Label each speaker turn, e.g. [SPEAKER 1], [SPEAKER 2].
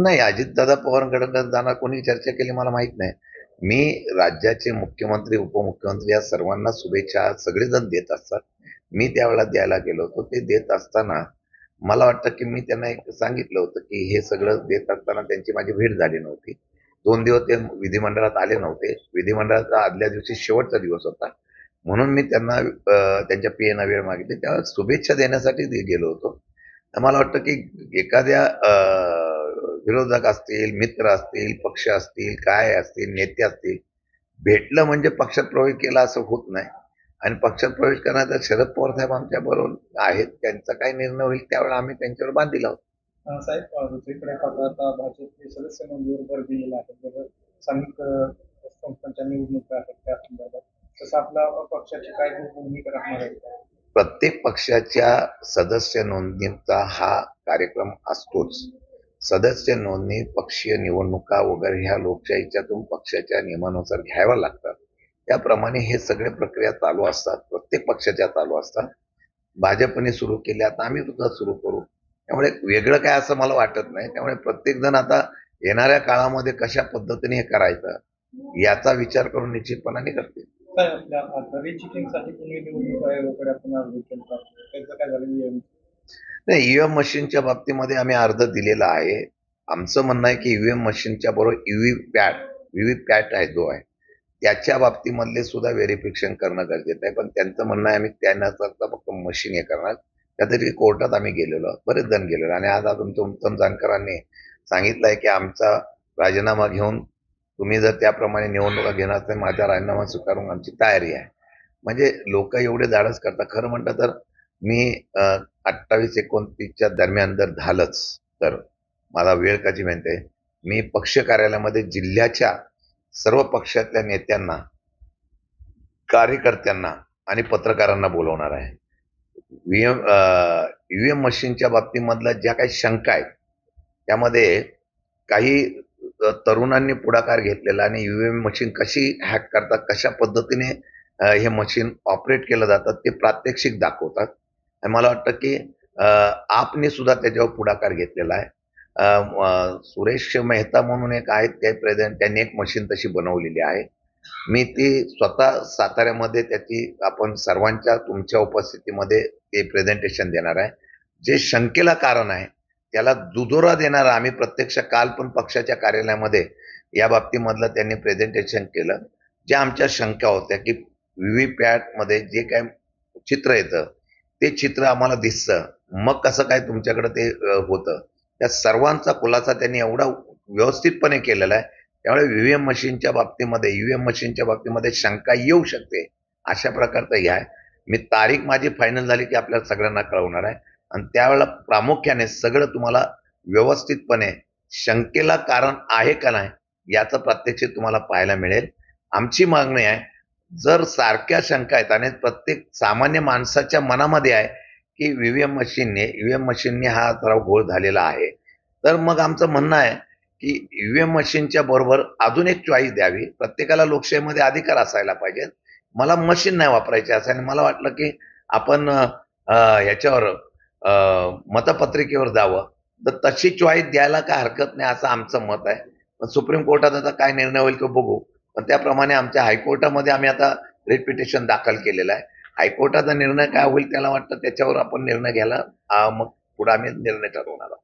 [SPEAKER 1] नाही, अजितदादा पवारांकडे जाणार कोणी चर्चा केली मला माहित नाही. मी राज्याचे मुख्यमंत्री, उपमुख्यमंत्री या सर्वांना शुभेच्छा सगळेजण देत असतात. मी त्यावेळेला द्यायला गेलो होतो. ते देत असताना मला वाटतं, की मी त्यांना एक सांगितलं होतं, की हे सगळं देत असताना त्यांची माझी भेट झाली नव्हती. 2 दिवस ते विधिमंडळात आले नव्हते. विधिमंडळाचा आदल्या दिवशी शेवटचा दिवस होता. म्हणून मी त्यांना त्यांच्या पीएना वेळ मागितली. तेव्हा शुभेच्छा देण्यासाठी गेलो होतो. तर मला वाटतं, की एखाद्या विरोधक असतील, मित्र असतील, पक्ष असतील, काय असतील, नेते असतील, भेटलं म्हणजे पक्षात प्रवेश केला असं होत नाही. आणि पक्षात प्रवेश करण्याचा शरद पवार साहेब आमच्या बरोबर आहेत. त्यांचा काय निर्णय होईल त्यावेळेला आम्ही त्यांच्यावर बांधील आहोत.
[SPEAKER 2] साहेब दुसरीकडे पाहता आता भाजपचे सदस्य नोंदीवर भर दिलेला आहे. जर स्थानिक संस्थांच्या निवडणुका आहेत त्या संदर्भात तसं आपल्या पक्षाची काय भूमिका राहणार आहे का?
[SPEAKER 1] प्रत्येक पक्षाच्या सदस्य नोंदणीचा हा कार्यक्रम असतोच. सदस्य नोंदणी, पक्षीय निवडणुका वगैरे ह्या लोकशाहीच्यातून पक्षाच्या नियमानुसार घ्याव्या लागतात. त्याप्रमाणे हे सगळे प्रक्रिया चालू असतात. प्रत्येक पक्षाच्या चालू असतात. भाजपने सुरू केले, आता आम्ही सुद्धा सुरू करू. त्यामुळे वेगळं काय असं मला वाटत नाही. त्यामुळे प्रत्येक जण आता येणाऱ्या काळामध्ये कशा पद्धतीने हे करायचं याचा विचार करून निश्चितपणाने करतील.
[SPEAKER 2] काय आपल्या रिचेकिंगसाठी तुम्ही निवडणूक आयोगाकडे आपण अर्ज केला त्याचं काय झालं?
[SPEAKER 1] नाही, ईव्हीएम मशीनच्या बाबतीमध्ये आम्ही अर्ज दिलेला आहे. आमचं म्हणणं आहे की ईव्हीएम मशीनच्या बरोबर व्हीव्हीपॅट आहे जो आहे त्याच्या बाबतीमधले सुद्धा व्हेरिफिकेशन करणं गरजेचं आहे. पण त्यांचं म्हणणं आहे आम्ही त्यानंतरचा फक्त मशीन हे करणार. त्यासाठी कोर्टात आम्ही गेलेलो आहोत, बरेच जण गेलेलो. आणि आज अजून उत्तम जानकरांनी सांगितलं आहे की आमचा राजीनामा घेऊन तुम्ही जर त्याप्रमाणे निवडणुका घेणार तर माझा राजीनामा स्वीकारून आमची तयारी आहे. म्हणजे लोक एवढे धाडस करतात. खरं म्हटलं तर मी 28-29च्या दरम्यान जर झालंच तर मला वेळ कशी माहिती आहे, मी पक्ष कार्यालयामध्ये जिल्ह्याच्या सर्व पक्षातल्या नेत्यांना, कार्यकर्त्यांना आणि पत्रकारांना बोलवणार आहे. ईव्हीएम मशीनच्या बाबतीमधल्या ज्या काही शंका आहेत त्यामध्ये काही तरुणांनी पुढाकार घेतलेला आणि ईव्हीएम मशीन कशी हॅक करतात, कशा पद्धतीने हे मशीन ऑपरेट केलं जातं ते प्रात्यक्षिक दाखवतात. आणि मला वाटतं की आपने सुद्धा त्याच्यावर पुढाकार घेतलेला आहे. सुरेश मेहता म्हणून एक आहेत ते प्रेझेंट, त्यांनी एक मशीन तशी बनवलेली आहे. मी ती स्वतः साताऱ्यामध्ये त्याची आपण सर्वांच्या तुमच्या उपस्थितीमध्ये ते प्रेझेंटेशन देणार आहे. जे शंकेला कारण आहे त्याला दुजोरा देणारा आम्ही प्रत्यक्ष काल पण पक्षाच्या कार्यालयामध्ये या बाबतीमधलं त्यांनी प्रेझेंटेशन केलं. ज्या आमच्या शंका होत्या की व्हीव्हीपॅटमध्ये जे काय चित्र येतं ते चित्र आम्हाला दिसतं, मग कसं काय तुमच्याकडे ते होतं. त्या सर्वांचा खुलासा त्यांनी एवढा व्यवस्थितपणे केलेला आहे. त्यामुळे ईव्हीएम मशीनच्या बाबतीमध्ये शंका येऊ शकते अशा प्रकारचं हे आहे. मी तारीख माझी फायनल झाली की आपल्याला सगळ्यांना कळवणार आहे. आणि त्यावेळेला प्रामुख्याने सगळं तुम्हाला व्यवस्थितपणे शंकेला कारण आहे का नाही याचं प्रात्यक्षिक तुम्हाला पाहायला मिळेल. आमची मागणी आहे, जर सारख्या शंका आहेत आणि प्रत्येक सामान्य माणसाच्या मनामध्ये आहे की ईव्हीएम मशीनने हा जरा घोळ झालेला आहे, तर मग आमचं म्हणणं आहे की ईव्हीएम मशीनच्या बरोबर अजून एक चॉईस द्यावी. प्रत्येकाला लोकशाहीमध्ये अधिकार असायला पाहिजे. मला मशीन नाही वापरायची असं आणि मला वाटलं की आपण ह्याच्यावर मतपत्रिकेवर जावं, तर तशी चॉईस द्यायला काय हरकत नाही असं आमचं मत आहे. पण सुप्रीम कोर्टात आता काय निर्णय होईल तो बघू. पण त्याप्रमाणे आमच्या हायकोर्टामध्ये आम्ही आता रिट पिटिशन दाखल केलेलं आहे. हायकोर्टाचा निर्णय काय होईल त्याला वाटतं त्याच्यावर आपण निर्णय घ्यायला मग पुढे आम्ही निर्णय ठरवणार आहोत.